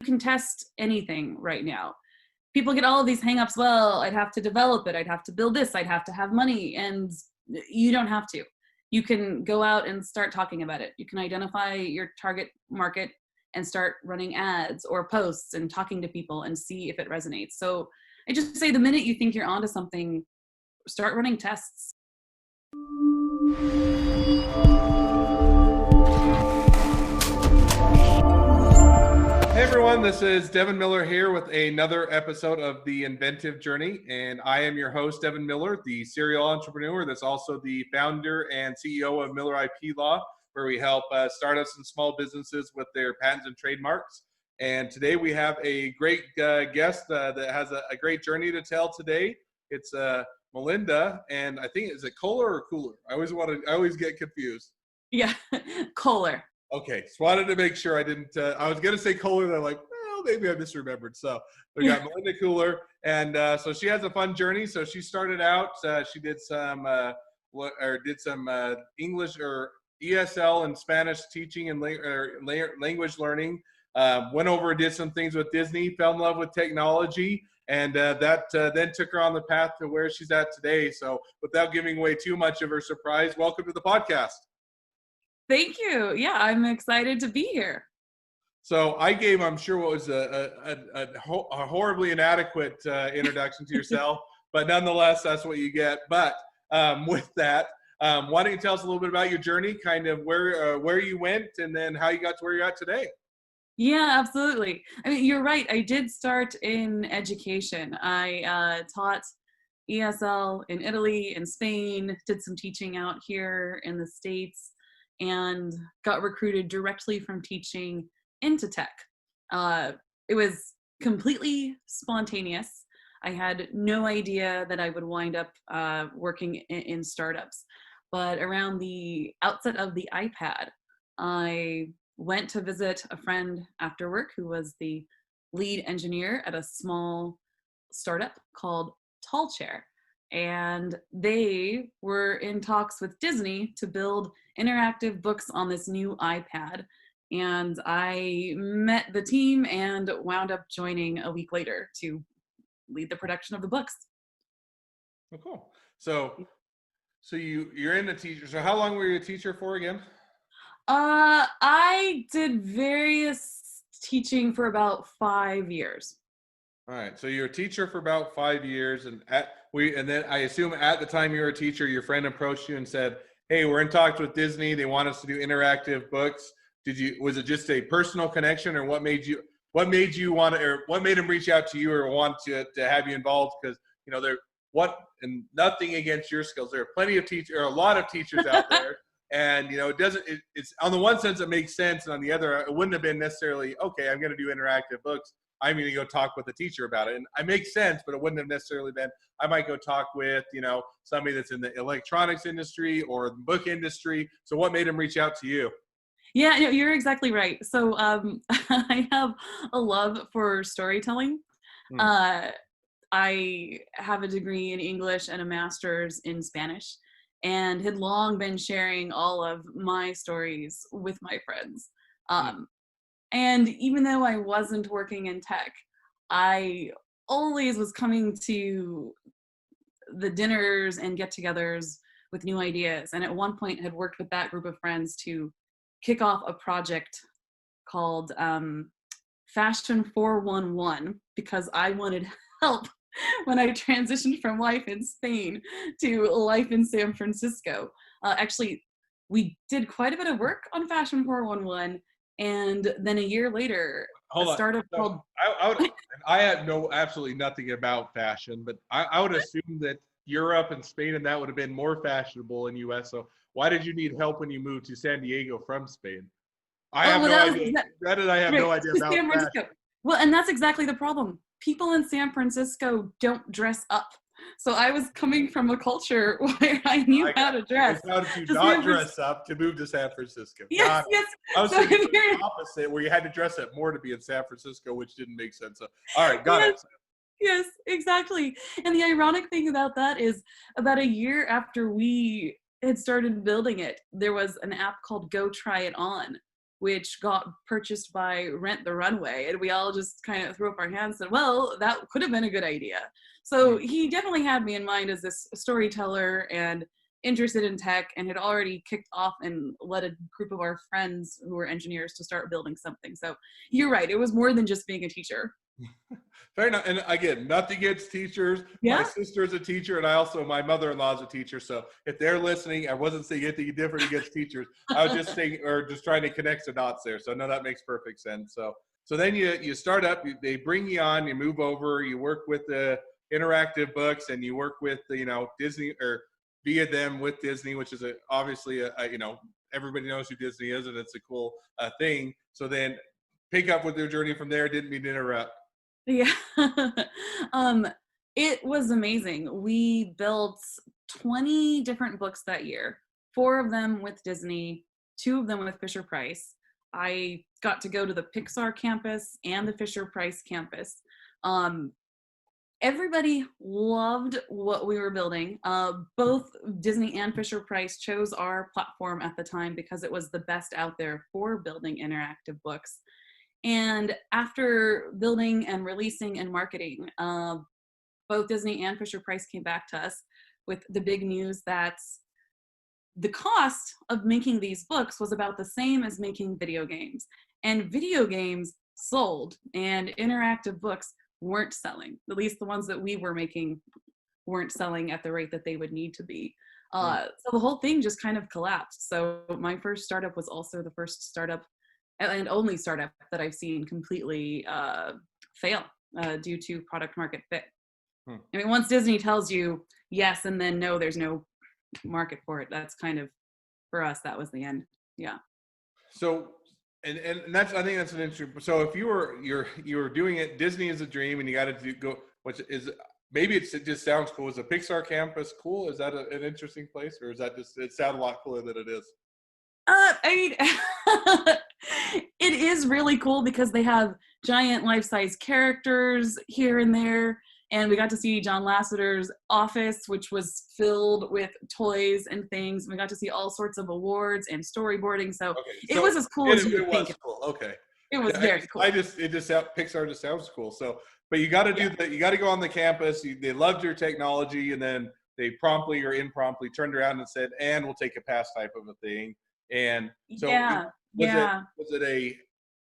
can test anything right now. People get all of these hangups. Well, I'd have to develop it. I'd have to build this. I'd have to have money. And you don't have to. You can go out and start talking about it. You can identify your target market and start running ads or posts and talking to people and see if it resonates. So I just say the minute you think you're onto something, start running tests. Hey everyone, this is Devin Miller here with another episode of the Inventive Journey, and I am your host, Devin Miller, the serial entrepreneur that's also the founder and CEO of Miller IP Law, where we help startups and small businesses with their patents and trademarks. And today we have a great guest that has a great journey to tell today. It's Malinda, and I think, is it Coler or Cooler? I always get confused. Yeah, Coler. Okay, just wanted to make sure I didn't, I was going to say Coler, and I'm like, well, maybe I misremembered. So we got Malinda Coler, and so she has a fun journey. So she started out, she did some, English or ESL and Spanish teaching and language learning, went over and did some things with Disney, fell in love with technology, and that then took her on the path to where she's at today. So without giving away too much of her surprise, welcome to the podcast. Thank you. Yeah, I'm excited to be here. So I gave, I'm sure, what was a horribly inadequate introduction to yourself, but nonetheless, that's what you get. But with that, why don't you tell us a little bit about your journey, kind of where you went, and then how you got to where you're at today? Yeah, absolutely. I mean, you're right. I did start in education. I taught ESL in Italy, in Spain, did some teaching out here in the States, and got recruited directly from teaching into tech. It was completely spontaneous. I had no idea that I would wind up working in startups. But around the outset of the iPad, I went to visit a friend after work who was the lead engineer at a small startup called Tall Chair. And they were in talks with Disney to build interactive books on this new iPad. And I met the team and wound up joining a week later to lead the production of the books. Oh, cool. So you're in the teacher. So how long were you a teacher for again? I did various teaching for about 5 years. All right. So you're a teacher for about 5 years, and then I assume at the time you were a teacher, your friend approached you and said, "Hey, we're in talks with Disney. They want us to do interactive books." Was it just a personal connection, or what made you want to, or what made them reach out to you or want to have you involved? Because and nothing against your skills. There are plenty of teachers, or a lot of teachers out there. And, it's on the one sense, it makes sense. And on the other, it wouldn't have been necessarily, okay, I'm going to do interactive books. I'm going to go talk with the teacher about it. And it makes sense, but it wouldn't have necessarily been, I might go talk with, somebody that's in the electronics industry or the book industry. So what made them reach out to you? Yeah, you're exactly right. So I have a love for storytelling. I have a degree in English and a master's in Spanish, and had long been sharing all of my stories with my friends. And even though I wasn't working in tech, I always was coming to the dinners and get-togethers with new ideas. And at one point had worked with that group of friends to kick off a project called Fashion 411, because I wanted help when I transitioned from life in Spain to life in San Francisco. Actually, we did quite a bit of work on Fashion 411, and then a year later, a startup called... I had absolutely nothing about fashion, but I would assume that Europe and Spain and that would have been more fashionable in US. So why did you need help when you moved to San Diego from Spain? I have no idea. I have no idea about fashion. Well, and that's exactly the problem. People in San Francisco don't dress up. So I was coming from a culture where I knew how to dress. How did you not dress up to move to San Francisco? Yes, yes. I was thinking the opposite, where you had to dress up more to be in San Francisco, which didn't make sense. So, all right, got it. Yes, exactly. And the ironic thing about that is, about a year after we had started building it, there was an app called Go Try It On, which got purchased by Rent the Runway. And we all just kind of threw up our hands and said, well, that could have been a good idea. So he definitely had me in mind as this storyteller and interested in tech, and had already kicked off and led a group of our friends who were engineers to start building something. So you're right. It was more than just being a teacher. Fair enough. And again, nothing against teachers. My Yeah. sister's a teacher, and I also, my mother-in-law is a teacher. So if they're listening, I wasn't saying anything different against teachers. I was just saying, or just trying to connect the dots there. So no, that makes perfect sense. So then you start up, they bring you on, you move over, you work with the interactive books, and you work with the, Disney, or via them with Disney, which is obviously everybody knows who Disney is, and it's a cool thing. So then pick up with their journey from there. Didn't mean to interrupt. Yeah. It was amazing. We built 20 different books that year, 4 of them with Disney, 2 of them with Fisher-Price. I got to go to the Pixar campus and the Fisher-Price campus. Everybody loved what we were building. Both Disney and Fisher-Price chose our platform at the time because it was the best out there for building interactive books. And after building and releasing and marketing, both Disney and Fisher-Price came back to us with the big news that the cost of making these books was about the same as making video games. And video games sold, and interactive books weren't selling. At least the ones that we were making weren't selling at the rate that they would need to be. So the whole thing just kind of collapsed. So my first startup was also the first startup and only startup that I've seen completely fail due to product market fit. I mean, once Disney tells you yes and then no, there's no market for it. That's kind of, for us, that was the end. Yeah. So, and that's, I think that's an interesting. So if you were doing it, Disney is a dream, and you got to go. Which is, maybe it just sounds cool. Is a Pixar campus cool? Is that an interesting place, or is that just, it sounds a lot cooler than it is? I mean, it is really cool because they have giant life-size characters here and there. And we got to see John Lasseter's office, which was filled with toys and things. We got to see all sorts of awards and storyboarding. So, it was as cool as you would think. Cool. Okay. It was very cool. Pixar just sounds cool. So, but you got to you got to go on the campus. They loved your technology, and then they promptly or impromptu turned around and said, "And we'll take a pass," type of a thing. And so, was it a,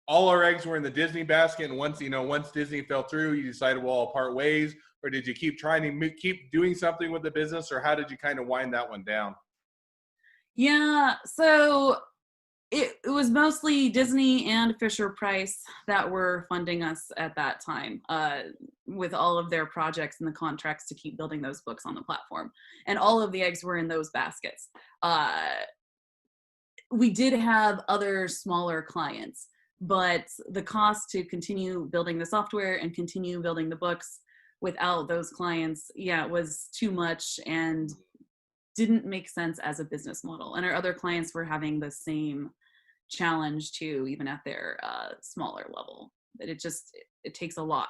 all our eggs were in the Disney basket, and once Disney fell through, you decided, well, I'll part ways? Or did you keep trying to keep doing something with the business, or how did you kind of wind that one down? Yeah, so it was mostly Disney and Fisher-Price that were funding us at that time with all of their projects and the contracts to keep building those books on the platform. And all of the eggs were in those baskets. We did have other smaller clients, but the cost to continue building the software and continue building the books without those clients, was too much and didn't make sense as a business model. And our other clients were having the same challenge too, even at their smaller level. That it takes a lot,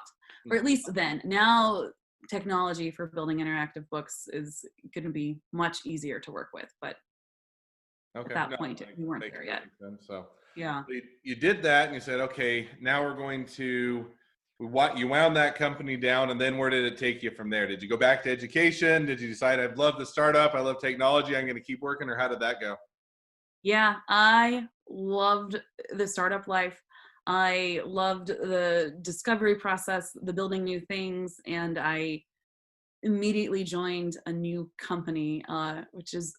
or at least then. Now, technology for building interactive books is going to be much easier to work with, but at that point, we weren't there yet. So yeah, you did that, and you said, okay, now we're going to, you wound that company down, and then where did it take you from there? Did you go back to education? Did you decide, I love the startup, I love technology, I'm going to keep working, or how did that go? Yeah, I loved the startup life. I loved the discovery process, the building new things, and I immediately joined a new company, which is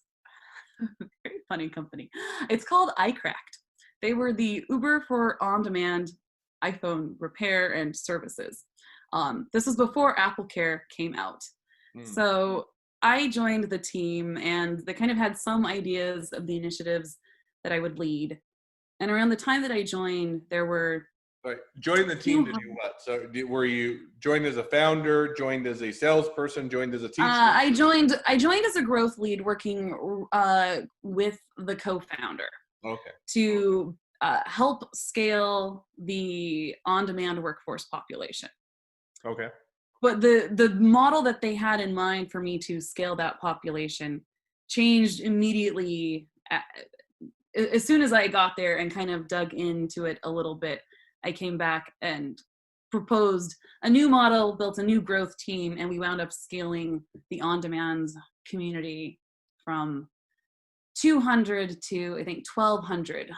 a very funny company. It's called iCracked. They were the Uber for on-demand iPhone repair and services. This was before AppleCare came out. So I joined the team, and they kind of had some ideas of the initiatives that I would lead. And around the time that I joined, there were... Right. Join the team to do what? So were you joined as a founder, joined as a salesperson, joined as a teacher? I joined as a growth lead, working with the co-founder. Okay. To help scale the on-demand workforce population. Okay. But the model that they had in mind for me to scale that population changed immediately as soon as I got there and kind of dug into it a little bit, I came back and proposed a new model, built a new growth team, and we wound up scaling the on-demand community from 200 to I think 1,200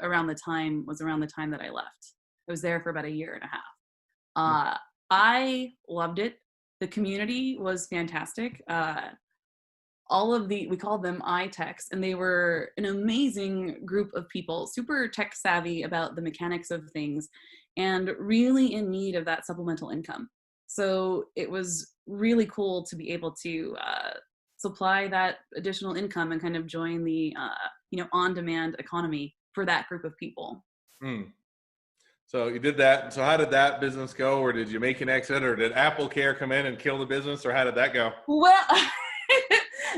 around the time that I left. I was there for about a year and a half. I loved it. The community was fantastic. We called them iTechs, and they were an amazing group of people, super tech savvy about the mechanics of things, and really in need of that supplemental income. So it was really cool to be able to supply that additional income and kind of join the on-demand economy for that group of people. Hmm. So you did that. So how did that business go, or did you make an exit, or did Apple Care come in and kill the business, or how did that go? Well,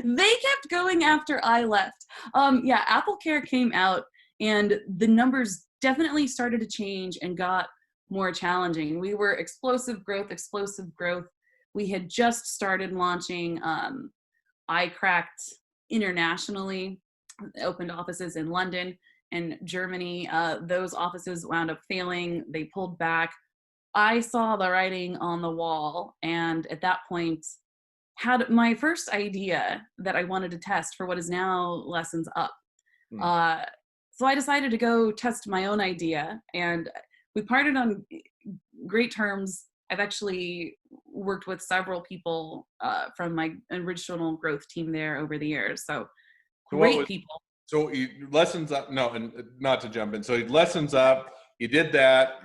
they kept going after I left. Apple Care came out, and the numbers definitely started to change and got more challenging. We were explosive growth. We had just started launching iCracked internationally, opened offices in London and Germany. Those offices wound up failing. They pulled back. I saw the writing on the wall, and at that point had my first idea that I wanted to test for what is now Lessons Up. So I decided to go test my own idea, and we parted on great terms. I've actually worked with several people from my original growth team there over the years. So great people. So Lessons Up, no, and not to jump in. So Lessons Up, you did that,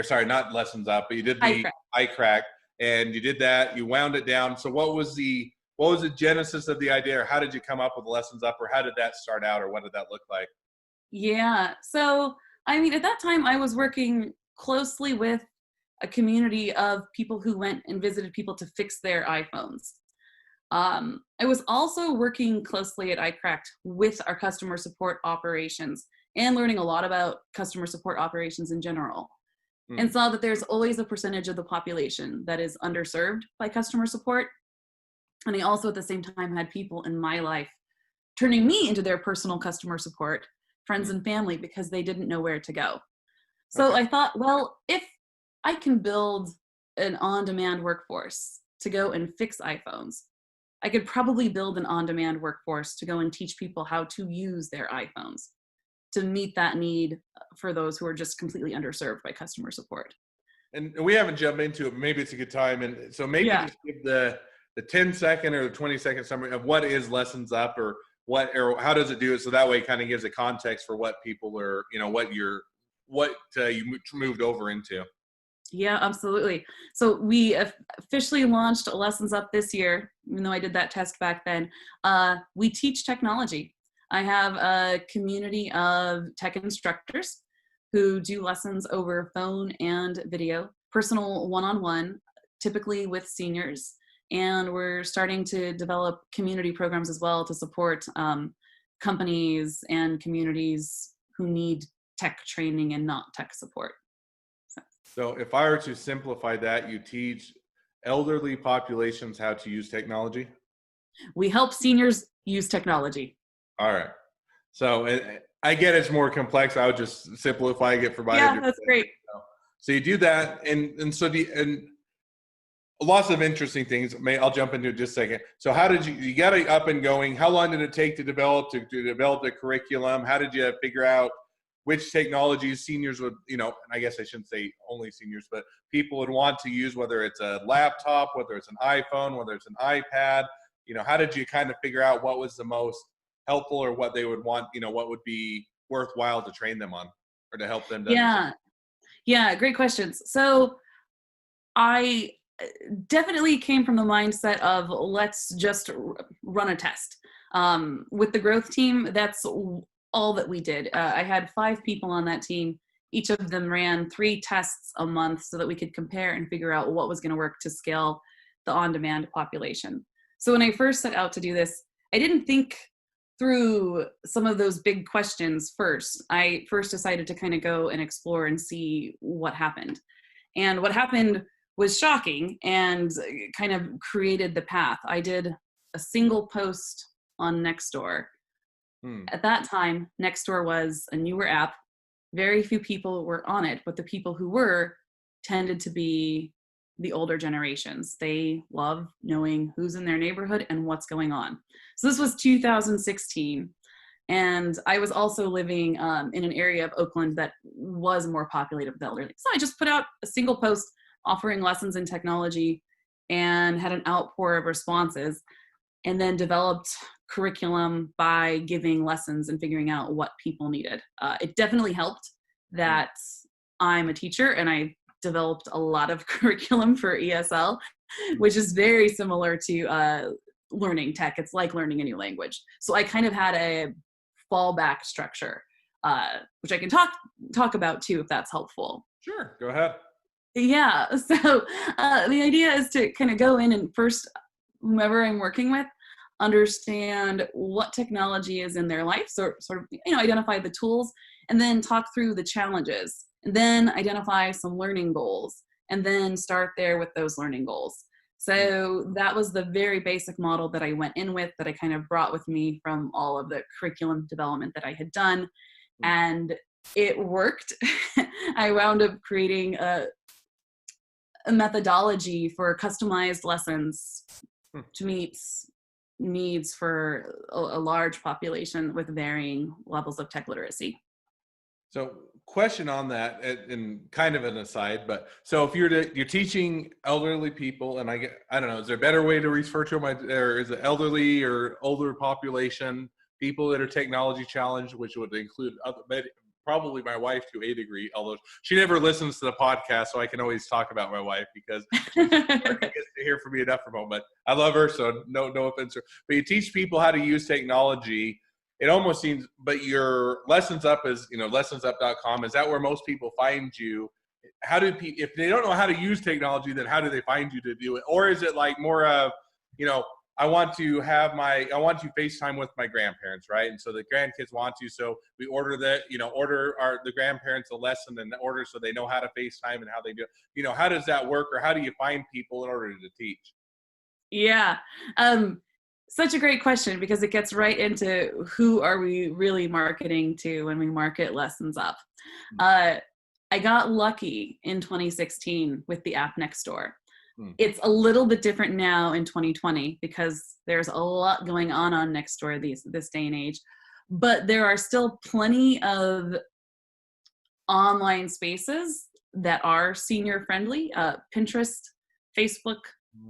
not Lessons Up, but you did the iCrack, and you did that, you wound it down. So what was the genesis of the idea, or how did you come up with Lessons Up, or how did that start out, or what did that look like? Yeah, so I mean, at that time I was working closely with a community of people who went and visited people to fix their iPhones. I was also working closely at iCracked with our customer support operations and learning a lot about customer support operations in general, and saw that there's always a percentage of the population that is underserved by customer support. And I also at the same time had people in my life turning me into their personal customer support, friends and family, because they didn't know where to go. So I thought, well, if I can build an on-demand workforce to go and fix iPhones, I could probably build an on-demand workforce to go and teach people how to use their iPhones to meet that need for those who are just completely underserved by customer support. And we haven't jumped into it, but maybe it's a good time. And so maybe just give the 10-second or the 20-second summary of what is Lessons Up, or how does it do it? So that way it kind of gives a context for what people are, what you moved over into. Yeah, absolutely. So we officially launched Lessons Up this year, even though I did that test back then. We teach technology. I have a community of tech instructors who do lessons over phone and video, personal one-on-one, typically with seniors. And we're starting to develop community programs as well to support companies and communities who need tech training and not tech support. So if I were to simplify that, you teach elderly populations how to use technology? We help seniors use technology. All right. So I get it's more complex. I would just simplify it for my. Yeah, that's great. So you do that, and lots of interesting things. I'll jump into it just a second. So how did you got it up and going? How long did it take to develop the curriculum? How did you figure out which technologies seniors would, and I guess I shouldn't say only seniors, but people would want to use, whether it's a laptop, whether it's an iPhone, whether it's an iPad? How did you kind of figure out what was the most helpful, or what they would want, what would be worthwhile to train them on, or to help them to understand? Yeah, great questions. So I definitely came from the mindset of let's just run a test. With the growth team, that's all that we did. I had 5 people on that team. Each of them ran 3 tests a month so that we could compare and figure out what was going to work to scale the on-demand population. So when I first set out to do this, I didn't think through some of those big questions first. I first decided to kind of go and explore and see what happened. And what happened was shocking and kind of created the path. I did a single post on Nextdoor Hmm. At that time, Nextdoor was a newer app. Very few people were on it, but the people who were tended to be the older generations. They love knowing who's in their neighborhood and what's going on. So this was 2016. And I was also living in an area of Oakland that was more populated with elderly. So I just put out a single post offering lessons in technology and had an outpour of responses, and then developed curriculum by giving lessons and figuring out what people needed. It definitely helped that I'm a teacher and I developed a lot of curriculum for ESL, which is very similar to learning tech. It's like learning a new language. So I kind of had a fallback structure, which I can talk about too, if that's helpful. Sure, go ahead. Yeah. So the idea is to kind of go in and first, whomever I'm working with, understand what technology is in their life. So sort of, identify the tools and then talk through the challenges and then identify some learning goals and then start there with those learning goals. So that was the very basic model that I went in with, that I kind of brought with me from all of the curriculum development that I had done. And it worked. I wound up creating a methodology for customized lessons to meet needs for a large population with varying levels of tech literacy. So, question on that, and kind of an aside, but so if you're teaching elderly people, and I don't know, is there a better way to refer to them, or is it elderly or older population, people that are technology challenged, which would include probably my wife to a degree, although she never listens to the podcast, so I can always talk about my wife because she gets to hear from me enough from home. But I love her, so no offense. But you teach people how to use technology. It almost seems, but your Lessons Up is, lessonsup.com. Is that where most people find you? How do people, if they don't know how to use technology, then how do they find you to do it? Or is it like more of, I want to FaceTime with my grandparents, right? And so the grandkids want to, so we order the grandparents a lesson and order so they know how to FaceTime and how they do it. How does that work, or how do you find people in order to teach? Yeah. Such a great question, because it gets right into who are we really marketing to when we market Lessons Up. I got lucky in 2016 with the app Nextdoor. It's a little bit different now in 2020 because there's a lot going on Nextdoor this day and age, but there are still plenty of online spaces that are senior friendly, Pinterest, Facebook,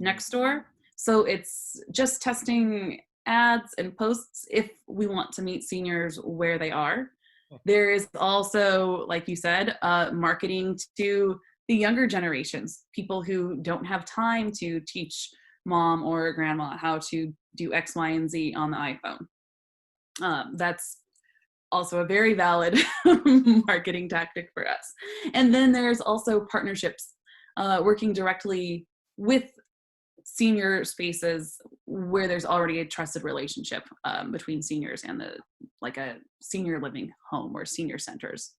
Nextdoor. So it's just testing ads and posts if we want to meet seniors where they are. There is also, like you said, marketing to the younger generations, people who don't have time to teach mom or grandma how to do X, Y, and Z on the iPhone. That's also a very valid marketing tactic for us. And then there's also partnerships, working directly with senior spaces where there's already a trusted relationship between seniors and a senior living home or senior centers.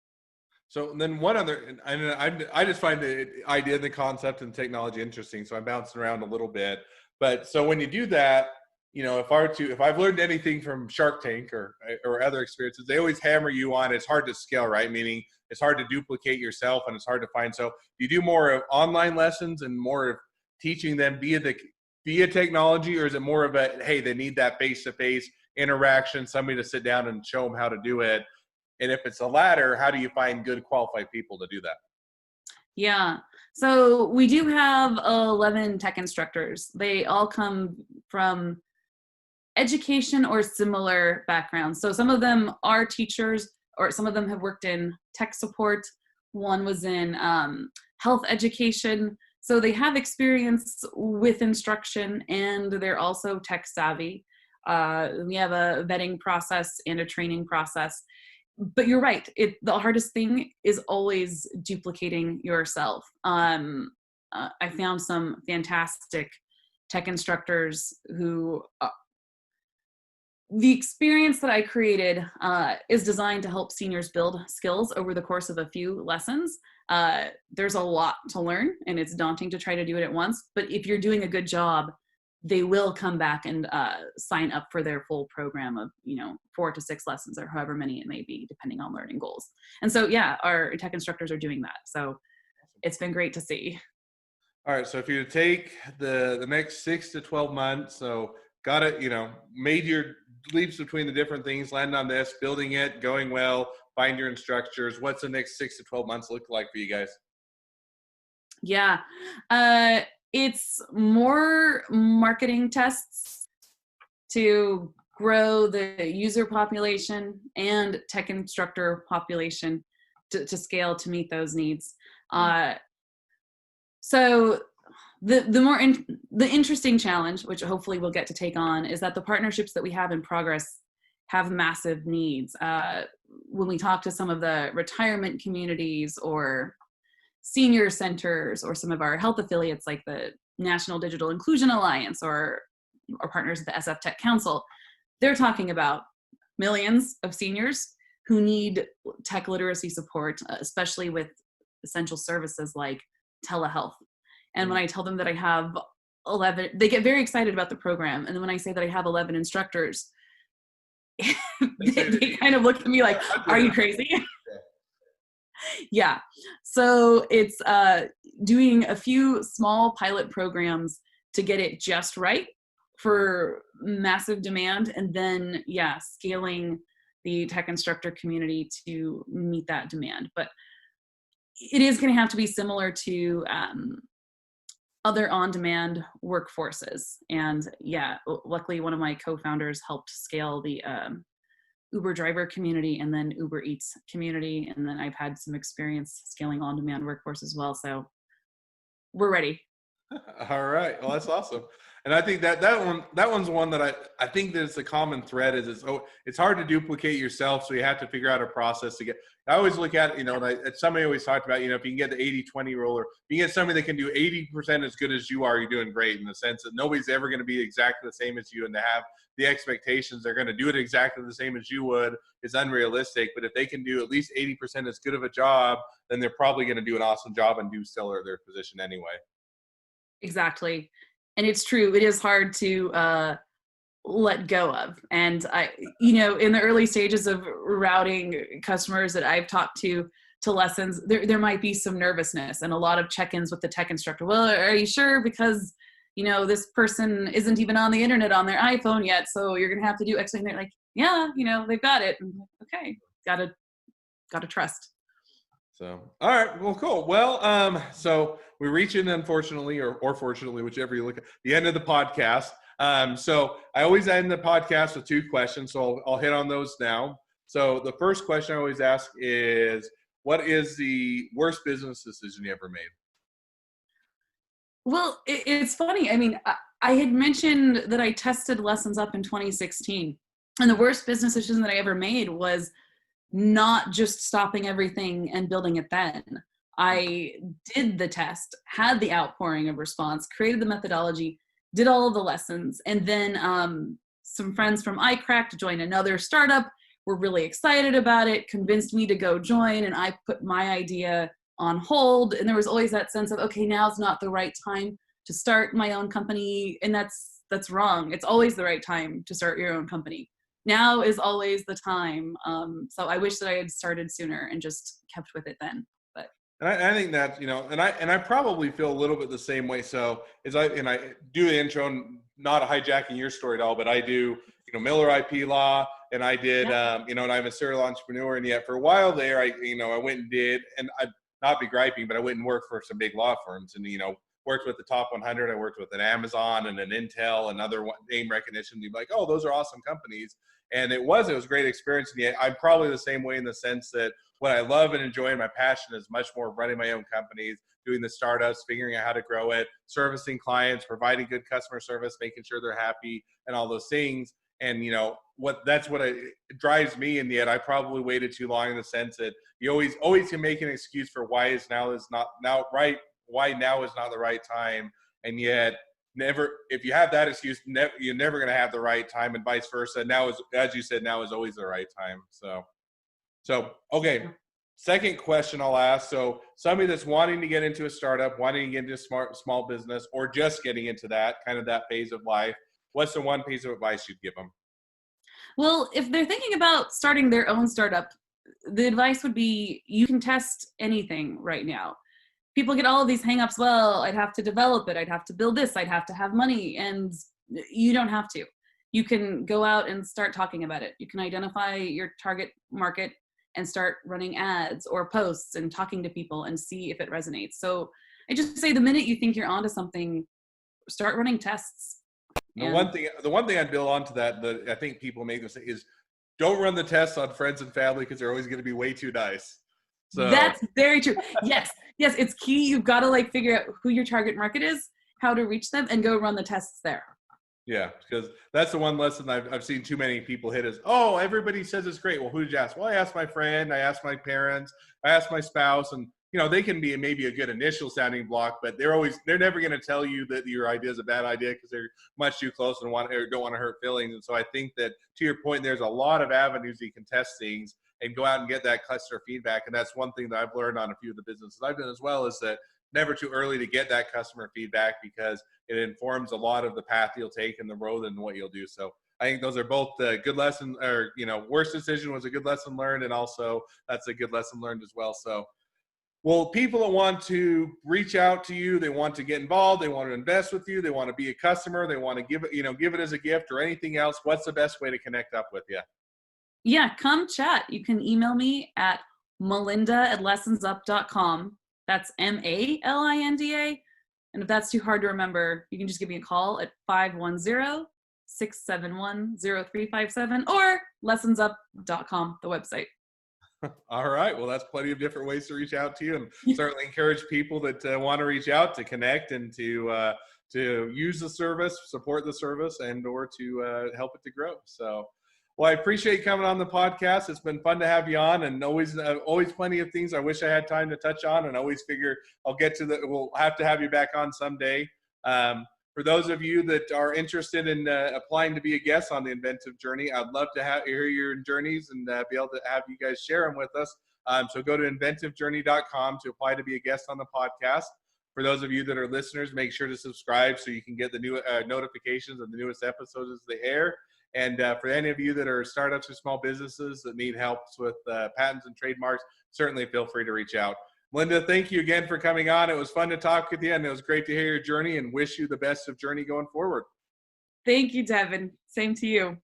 So then one other, I just find the idea, the concept, and technology interesting. So I'm bouncing around a little bit. But so when you do that, if I've learned anything from Shark Tank or other experiences, they always hammer you on it's hard to scale, right? Meaning it's hard to duplicate yourself and it's hard to find. So you do more of online lessons and more of teaching them via technology, or is it more of a, hey, they need that face-to-face interaction, somebody to sit down and show them how to do it? And if it's the latter, how do you find good qualified people to do that? Yeah. So we do have 11 tech instructors. They all come from education or similar backgrounds. So some of them are teachers, or some of them have worked in tech support. One was in health education. So they have experience with instruction and they're also tech savvy. We have a vetting process and a training process. But you're right. The hardest thing is always duplicating yourself. I found some fantastic tech instructors who, the experience that I created is designed to help seniors build skills over the course of a few lessons. There's a lot to learn and it's daunting to try to do it at once. But if you're doing a good job, they will come back and sign up for their full program of, 4 to 6 lessons or however many it may be, depending on learning goals. And so, yeah, our tech instructors are doing that. So it's been great to see. All right. So if you take the next 6 to 12 months, so got it, made your leaps between the different things, land on this, building it, going well, find your instructors. What's the next 6 to 12 months look like for you guys? Yeah. It's more marketing tests to grow the user population and tech instructor population to scale to meet those needs. So the interesting challenge, which hopefully we'll get to take on, is that the partnerships that we have in progress have massive needs. When we talk to some of the retirement communities or senior centers or some of our health affiliates like the National Digital Inclusion Alliance or our partners at the SF Tech Council, they're talking about millions of seniors who need tech literacy support, especially with essential services like telehealth. And when I tell them that I have 11, they get very excited about the program. And then when I say that I have 11 instructors, they kind of look at me like, are you crazy? Yeah. So it's doing a few small pilot programs to get it just right for massive demand. And then, scaling the tech instructor community to meet that demand. But it is going to have to be similar to other on-demand workforces. And luckily one of my co-founders helped scale the Uber driver community and then Uber Eats community. And then I've had some experience scaling on-demand workforce as well. So we're ready. All right. Well, that's awesome. And I think that one's one that I think there's a common thread is it's hard to duplicate yourself. So you have to figure out a process to get, I always look at, somebody always talked about, if you can get the 80-20 rule, or if you get somebody that can do 80% as good as you are, you're doing great, in the sense that nobody's ever going to be exactly the same as you, and to have the expectations they're going to do it exactly the same as you would is unrealistic. But if they can do at least 80% as good of a job, then they're probably going to do an awesome job and do stellar at their position anyway. Exactly. And it's true. It is hard to let go of. And in the early stages of routing customers that I've talked to lessons, there might be some nervousness and a lot of check-ins with the tech instructor. Well, are you sure? Because, this person isn't even on the internet on their iPhone yet. So you're going to have to do X. And they're like, yeah, they've got it. Okay. Gotta trust. So, all right, well, cool. Well, so we're reaching, unfortunately, or fortunately, whichever you look at, the end of the podcast. So I always end the podcast with 2 questions. So I'll hit on those now. So the first question I always ask is, what is the worst business decision you ever made? Well, it's funny. I mean, I had mentioned that I tested lessons up in 2016. And the worst business decision that I ever made was not just stopping everything and building it then. I did the test, had the outpouring of response, created the methodology, did all of the lessons, and then some friends from iCrack to join another startup were really excited about it, convinced me to go join, and I put my idea on hold. And there was always that sense of, okay, now's not the right time to start my own company, and that's wrong. It's always the right time to start your own company. Now is always the time. So I wish that I had started sooner and just kept with it then. But and I think that, and I probably feel a little bit the same way. So I do the intro, and not hijacking your story at all, but I do, Miller IP Law, and I did, and I'm a serial entrepreneur, and yet for a while there, I went and did, and I'd not be griping, but I went and worked for some big law firms, and worked with the top 100. I worked with an Amazon and an Intel and other name recognition. You'd be like, oh, those are awesome companies. And it was a great experience. And yet I'm probably the same way, in the sense that what I love and enjoy and my passion is much more running my own companies, doing the startups, figuring out how to grow it, servicing clients, providing good customer service, making sure they're happy, and all those things. And that's what it drives me. And yet I probably waited too long, in the sense that you always can make an excuse for why now is not the right time. And yet never, if you have that excuse, you're never going to have the right time, and vice versa. Now is, as you said, now is always the right time. So okay. second question I'll ask. So somebody that's wanting to get into a startup, wanting to get into a small business, or just getting into that kind of that phase of life, what's the one piece of advice you'd give them? Well, if they're thinking about starting their own startup, the advice would be you can test anything right now. People get all of these hangups. Well, I'd have to develop it. I'd have to build this. I'd have to have money. And you don't have to. You can go out and start talking about it. You can identify your target market and start running ads or posts and talking to people and see if it resonates. So I just say the minute you think you're onto something, start running tests. The one thing I'd build onto that I think people make this is don't run the tests on friends and family because they're always going to be way too nice. So That's very true. Yes, yes, it's key. You've got to like figure out who your target market is, how to reach them, and go run the tests there. yeah, because that's the one lesson I've seen too many people hit is, oh, everybody says it's great. Well, who did you ask? Well, I asked my friend, I asked my parents, I asked my spouse, and they can be maybe a good initial sounding block, but they're never going to tell you that your idea is a bad idea because they're much too close and don't want to hurt feelings. And so I think that to your point, there's a lot of avenues you can test things and go out and get that customer feedback. And that's one thing that I've learned on a few of the businesses I've done as well, is that never too early to get that customer feedback because it informs a lot of the path you'll take and the road and what you'll do. So I think those are both good lessons, or, worst decision was a good lesson learned. And also that's a good lesson learned as well. So, well, people that want to reach out to you, they want to get involved, they want to invest with you, they want to be a customer, they want to give it as a gift or anything else, what's the best way to connect up with you? Yeah, come chat. You can email me at malinda@lessonsup.com. That's MALINDA. And if that's too hard to remember, you can just give me a call at 510-671-0357 or lessonsup.com, the website. All right. Well, that's plenty of different ways to reach out to you, and certainly encourage people that want to reach out to connect and to use the service, support the service, and or to help it to grow. So, well, I appreciate you coming on the podcast. It's been fun to have you on, and always plenty of things I wish I had time to touch on, and always figure we'll have to have you back on someday. For those of you that are interested in applying to be a guest on the Inventive Journey, I'd love to hear your journeys and be able to have you guys share them with us. So go to inventivejourney.com to apply to be a guest on the podcast. For those of you that are listeners, make sure to subscribe so you can get the new notifications of the newest episodes as they air. And for any of you that are startups or small businesses that need help with patents and trademarks, certainly feel free to reach out. Malinda, thank you again for coming on. It was fun to talk with you, and it was great to hear your journey, and wish you the best of journey going forward. Thank you, Devin. Same to you.